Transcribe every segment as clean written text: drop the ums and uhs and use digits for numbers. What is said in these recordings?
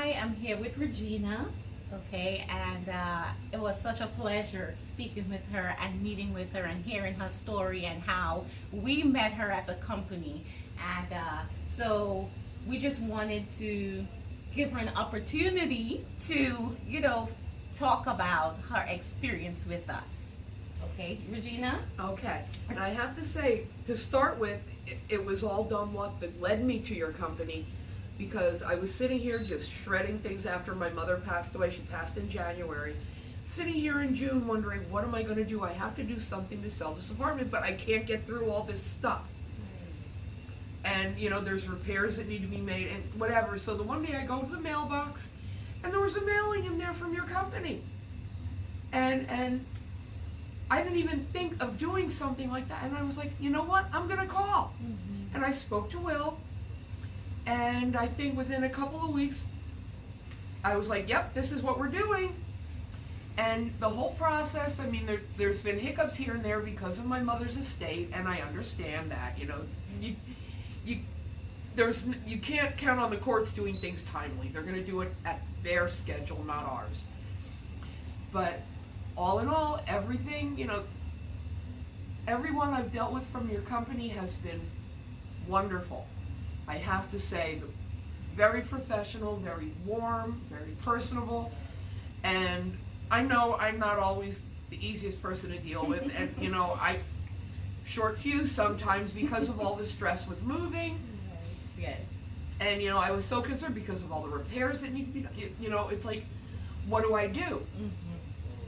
I am here with Regina, okay, and it was such a pleasure speaking with her and meeting with her and hearing her story and how we met her as a company. And so we just wanted to give her an opportunity to, talk about her experience with us. Okay, Regina? Okay, and I have to say, to start with, it was all dumb luck that led me to your company, because I was sitting here just shredding things after my mother passed away. She passed in January. Sitting here in June wondering, what am I going to do? I have to do something to sell this apartment, but I can't get through all this stuff. And, there's repairs that need to be made and whatever. So the one day I go to the mailbox, and there was a mailing in there from your company. And I didn't even think of doing something like that. And I was like, you know what? I'm going to call. And I spoke to Will. And I think within a couple of weeks, I was like, yep, this is what we're doing. And the whole process, there's been hiccups here and there because of my mother's estate, and I understand that, you can't count on the courts doing things timely. They're going to do it at their schedule, not ours. But all in all, everything, everyone I've dealt with from your company has been wonderful. I have to say, very professional, very warm, very personable, and I know I'm not always the easiest person to deal with, and I short fuse sometimes because of all the stress with moving. Yes. And I was so concerned because of all the repairs that need to be done. It's like, what do I do?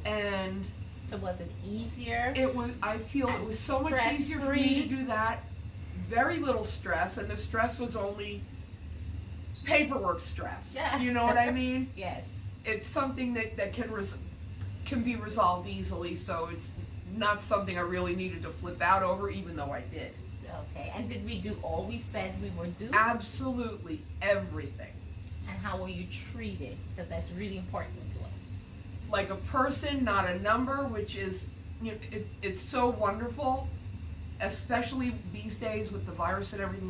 And so was it easier? It was. I feel it was so much easier for me to do that. Very little stress, and the stress was only paperwork stress. Yeah. You know what I mean? Yes. It's something that can be resolved easily, so it's not something I really needed to flip out over, even though I did. Okay, and did we do all we said we would do? Absolutely everything. And how were you treated? Because that's really important to us. Like a person, not a number, which is, it's so wonderful, especially these days with the virus and everything.